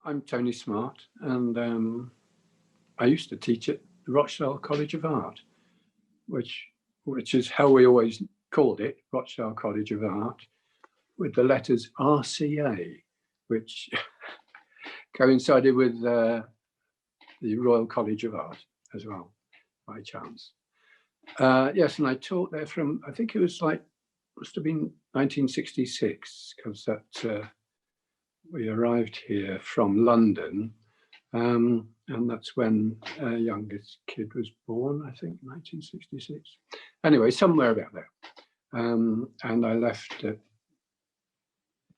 I'm Tony Smart, and I used to teach at the Rochdale College of Art, which is how we always called it, Rochdale College of Art, with the letters RCA, which coincided with the Royal College of Art as well, by chance. Yes, and I taught there from, I think it was like, must have been 1966, because that we arrived here from London, and that's when our youngest kid was born, I think, 1966. Anyway, somewhere about there. And I left at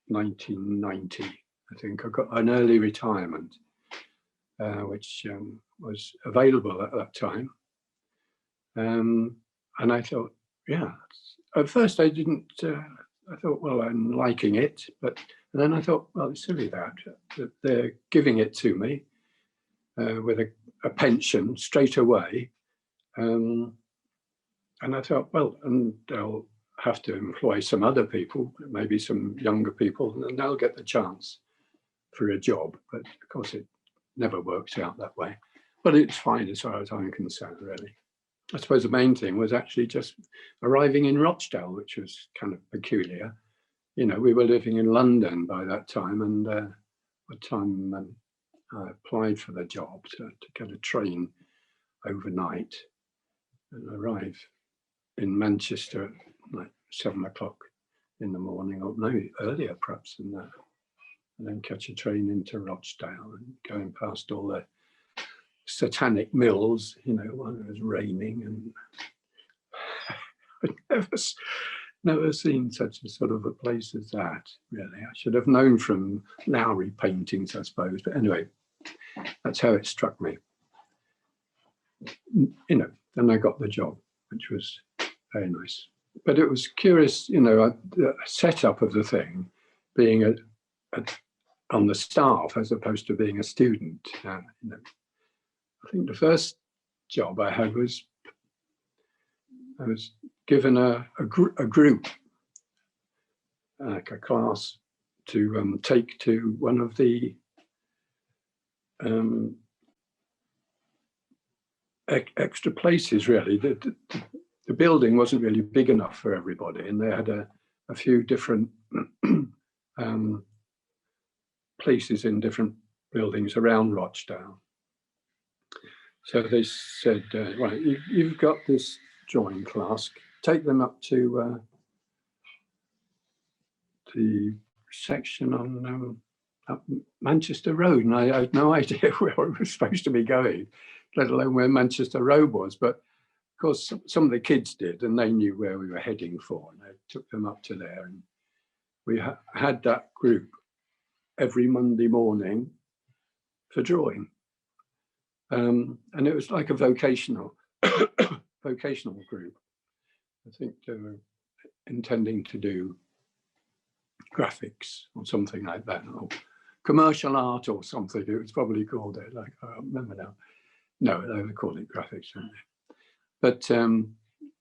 1990, I think. I got an early retirement, which was available at that time. And I thought, yeah, at first I didn't, I thought, well, I'm liking it, but then I thought, well, it's silly that they're giving it to me with a pension straight away. And I thought, well, and they'll have to employ some other people, maybe some younger people, and they'll get the chance for a job. But of course, it never works out that way. But it's fine as far as I'm concerned, really. I suppose the main thing was actually just arriving in Rochdale, which was kind of peculiar. You know, we were living in London by that time, and by the time I applied for the job to get a train overnight and arrive in Manchester at like 7 o'clock in the morning, or no, earlier perhaps than that, and then catch a train into Rochdale and going past all the satanic mills, you know, when it was raining, and I'd never seen such a sort of a place as that, really. I should have known from Lowry paintings, I suppose, but anyway, that's how it struck me. You know, then I got the job, which was very nice. But it was curious, you know, the setup of the thing, being on the staff as opposed to being a student. You know, I think the first job I had was I was given a group, like a class, to take to one of the extra places, really. The building wasn't really big enough for everybody, and they had a few different places in different buildings around Rochdale. So they said, right, you've got this drawing class, take them up to the section on up Manchester Road. And I had no idea where I was supposed to be going, let alone where Manchester Road was. But of course, some of the kids did, and they knew where we were heading for, and I took them up to there. And we had that group every Monday morning for drawing. And it was like a vocational group. I think they were intending to do graphics or something like that, or commercial art or something. It was probably called it, like, I don't remember now. No, they were calling it graphics, weren't they? But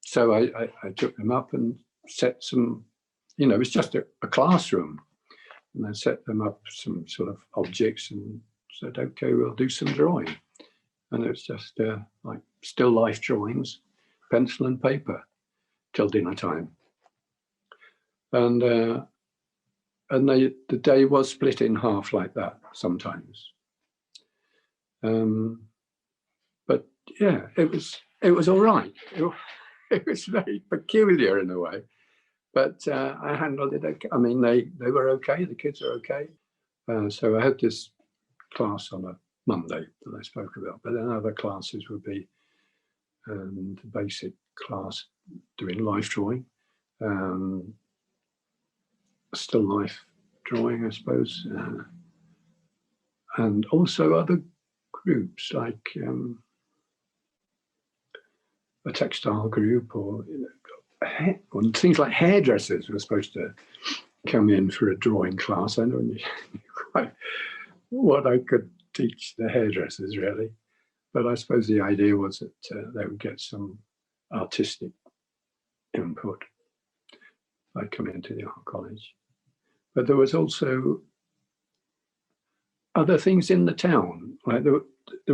so I took them up and set some, you know, it was just a classroom. And I set them up some sort of objects and said, okay, we'll do some drawing. And it was just like still life drawings, pencil and paper, till dinner time. And the day was split in half like that sometimes. But yeah, it was all right. It was very peculiar in a way, but I handled it okay. I mean, they were okay. The kids are okay. So I had this class on a Monday that I spoke about, but then other classes would be the basic class doing life drawing, still life drawing, I suppose, and also other groups like a textile group, or, you know, things like hairdressers were supposed to come in for a drawing class. I don't know quite what I could teach the hairdressers, really, but I suppose the idea was that they would get some artistic input by coming into the art college. But there was also other things in the town, like there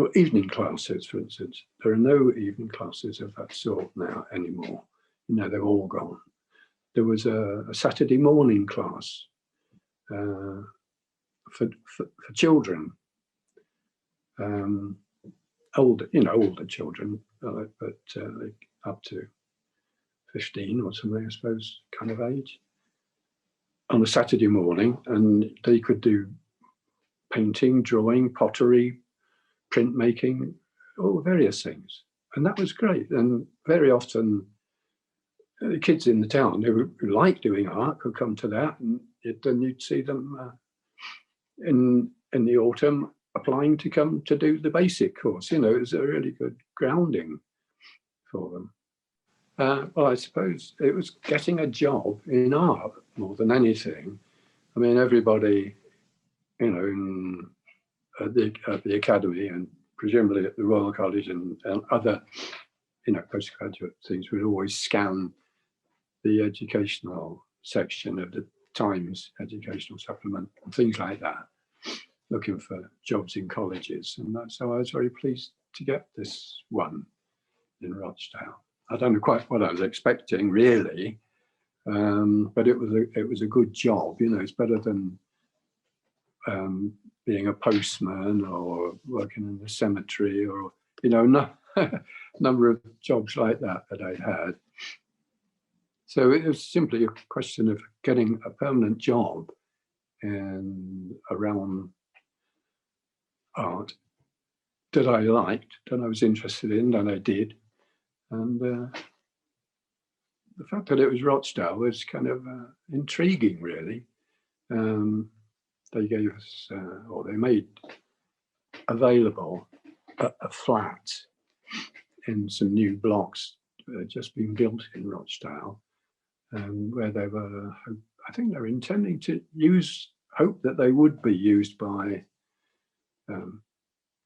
were evening classes, for instance. There are no evening classes of that sort now anymore. You know, they're all gone. There was a Saturday morning class for children, older children, but up to 15 or something, I suppose, kind of age, on a Saturday morning, and they could do painting, drawing, pottery, printmaking, all various things. And that was great. And very often the kids in the town who like doing art could come to that, and then you'd see them in the autumn applying to come to do the basic course. You know, it was a really good grounding for them. Well, I suppose it was getting a job in art more than anything. I mean, everybody, you know, at the academy and presumably at the Royal College and other, you know, postgraduate things would always scan the educational section of the Times educational supplement and things like that, looking for jobs in colleges. And so I was very pleased to get this one in Rochdale. I don't know quite what I was expecting, really, but it was a good job. You know, it's better than being a postman or working in the cemetery, or, you know, number of jobs like that I'd had. So it was simply a question of getting a permanent job around art that I liked, that I was interested in, that I did. And the fact that it was Rochdale was kind of intriguing, really. They gave us, or they made available a flat in some new blocks that had just been built in Rochdale, where they were, I think they were intending to hope that they would be used by,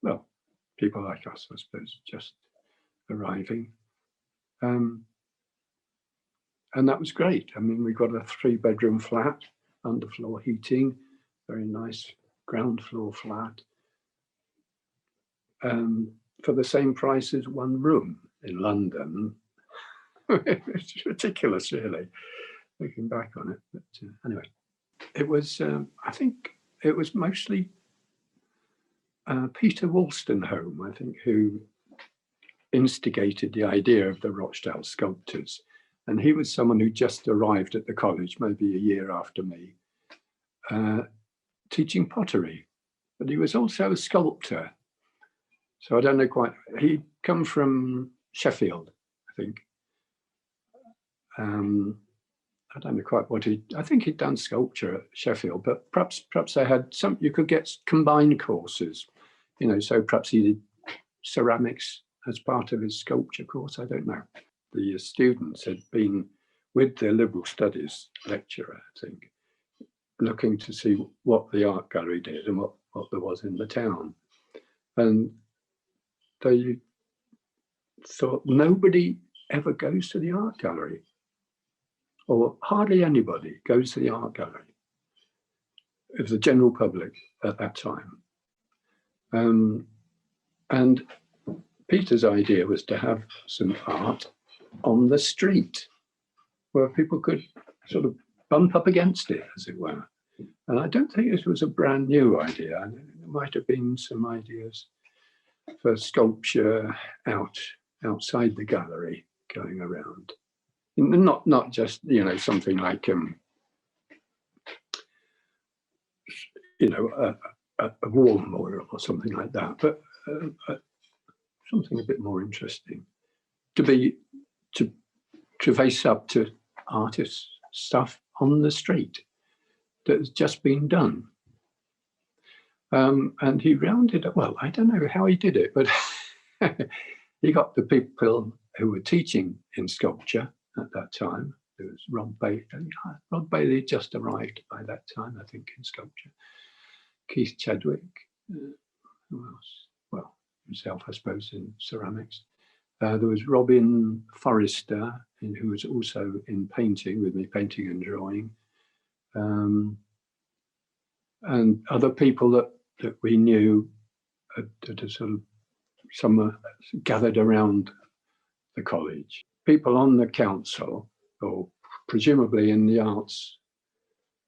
well, people like us, I suppose, just arriving. And that was great. I mean, we got a 3-bedroom flat, underfloor heating, very nice ground floor flat, for the same price as one room in London. It's ridiculous, really, looking back on it. But anyway, it was, I think it was mostly Peter Wolstenholme, I think, who instigated the idea of the Rochdale sculptors. And he was someone who just arrived at the college, maybe a year after me, teaching pottery. But he was also a sculptor. So I don't know quite, he'd come from Sheffield, I think. I don't know quite what I think he'd done sculpture at Sheffield, but perhaps they had you could get combined courses, you know, so perhaps he did ceramics as part of his sculpture course, I don't know. The students had been with their liberal studies lecturer, I think, looking to see what the art gallery did and what there was in the town. And they thought nobody ever goes to the art gallery, or hardly anybody goes to the art gallery of the general public at that time. And Peter's idea was to have some art on the street where people could sort of bump up against it, as it were. And I don't think this was a brand new idea. There might have been some ideas for sculpture outside the gallery going around. Not just, you know, something like, you know, a wall mural or something like that, but something a bit more interesting to face up to artists' stuff on the street that has just been done. And he rounded up, well, I don't know how he did it, but he got the people who were teaching in sculpture at that time. There was Rod Bailey. Rod Bailey had just arrived by that time, I think, in sculpture. Keith Chadwick, who else? Well, himself, I suppose, in ceramics. There was Robin Forrester, who was also in painting with me, painting and drawing. And other people that that we knew that a sort of some gathered around the college. People on the council, or presumably in the arts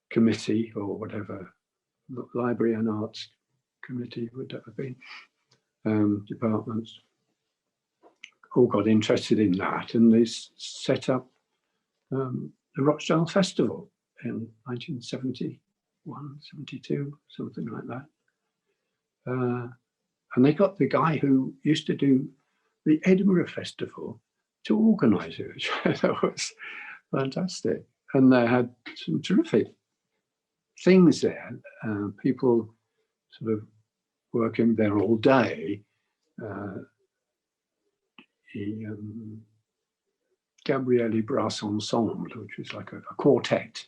committee or whatever, library and arts committee would that have been, departments, all got interested in that, and they set up the Rochdale Festival in 1971, 72, something like that. And they got the guy who used to do the Edinburgh Festival to organise it, which I thought was fantastic. And they had some terrific things there. People sort of working there all day. Gabriele Brass Ensemble, which was like a quartet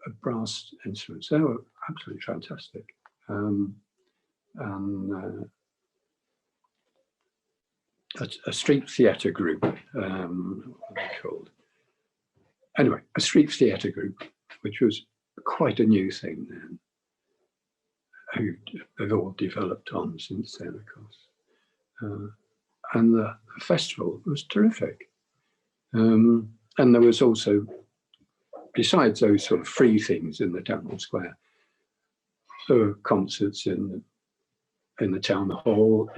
of brass instruments. They were absolutely fantastic. And a street theatre group, what were they called? Anyway, a street theatre group, which was quite a new thing then, who they've all developed on since then, of course. And the festival was terrific. And there was also, besides those sort of free things in the town square, there were concerts in the town hall,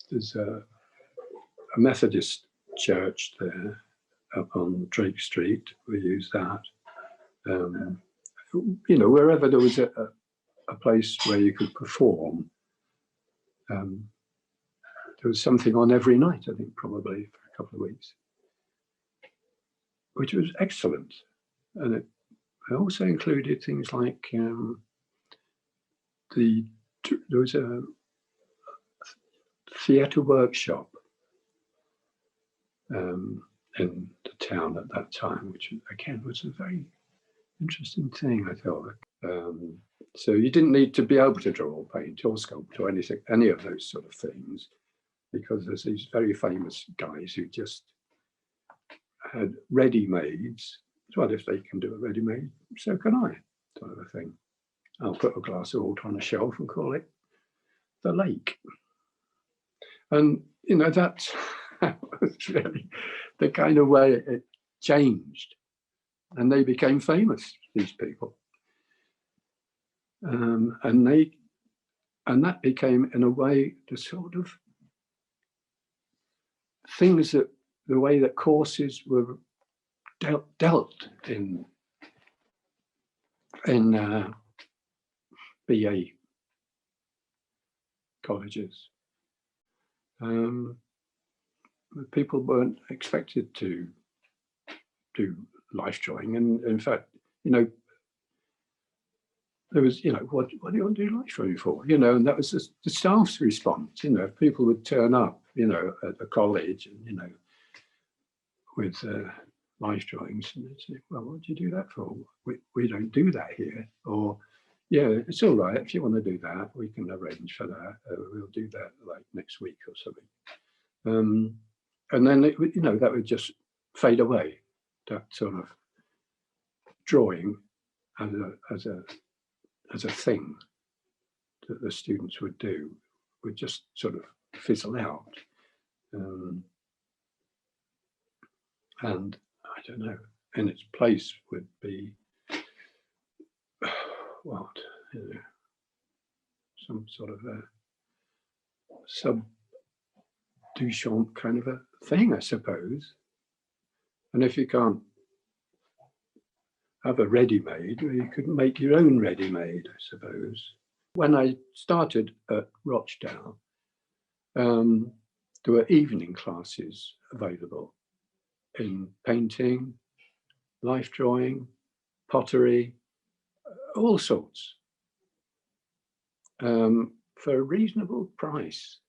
there's a Methodist church there up on Drake Street. We used that. You know, wherever there was a place where you could perform, there was something on every night, I think, probably for a couple of weeks, which was excellent. And it also included things like there was a theatre workshop in the town at that time, which again was a very interesting thing, I thought. So you didn't need to be able to draw or paint or sculpt or anything, any of those sort of things, because there's these very famous guys who just had ready-mades. Well, if they can do a ready-made, so can I, sort of a thing. I'll put a glass of water on a shelf and call it the lake. And, you know, that was really the kind of way it changed. And they became famous, these people. And that became, in a way, the sort of things that, the way that courses were dealt in BA colleges. People weren't expected to do life drawing, and in fact, you know, there was, you know, what do you want to do life drawing for? You know, and that was the staff's response. You know, if people would turn up, you know, at the college, and you know, with life drawings, and they'd say, "Well, what do you do that for? We don't do that here." Or, "Yeah, it's all right. If you want to do that, we can arrange for that. We'll do that like next week or something." And then it, you know, that would just fade away. That sort of drawing as a thing that the students would do would just sort of fizzle out. And I don't know, in its place would be what, you know, some sort of a sub-Duchamp kind of a thing, I suppose. And if you can't have a ready-made, well, you could make your own ready-made, I suppose. When I started at Rochdale, there were evening classes available in painting, life drawing, pottery, all sorts, for a reasonable price.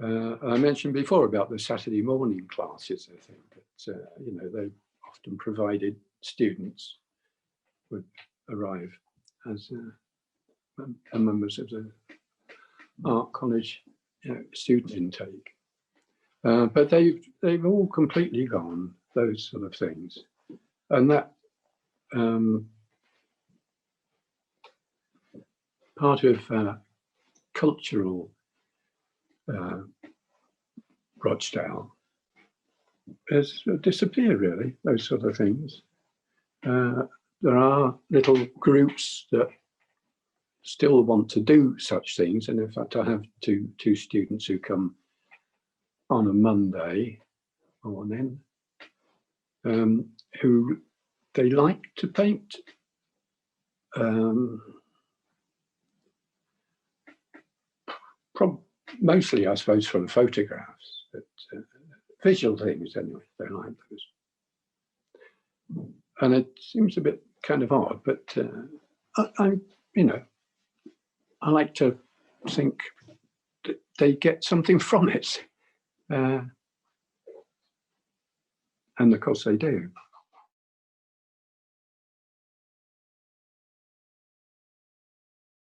I mentioned before about the Saturday morning classes, I think, that, you know, they often provided students would arrive as members of the art college, you know, student intake. But they've all completely gone, those sort of things. And that part of cultural Rochdale has disappeared, really, those sort of things. There are little groups that still want to do such things, and in fact I have two students who come on a Monday morning who they like to paint mostly, I suppose, from photographs, but visual things anyway. They like those, and it seems a bit kind of odd, but I like to think that they get something from it, and of course they do.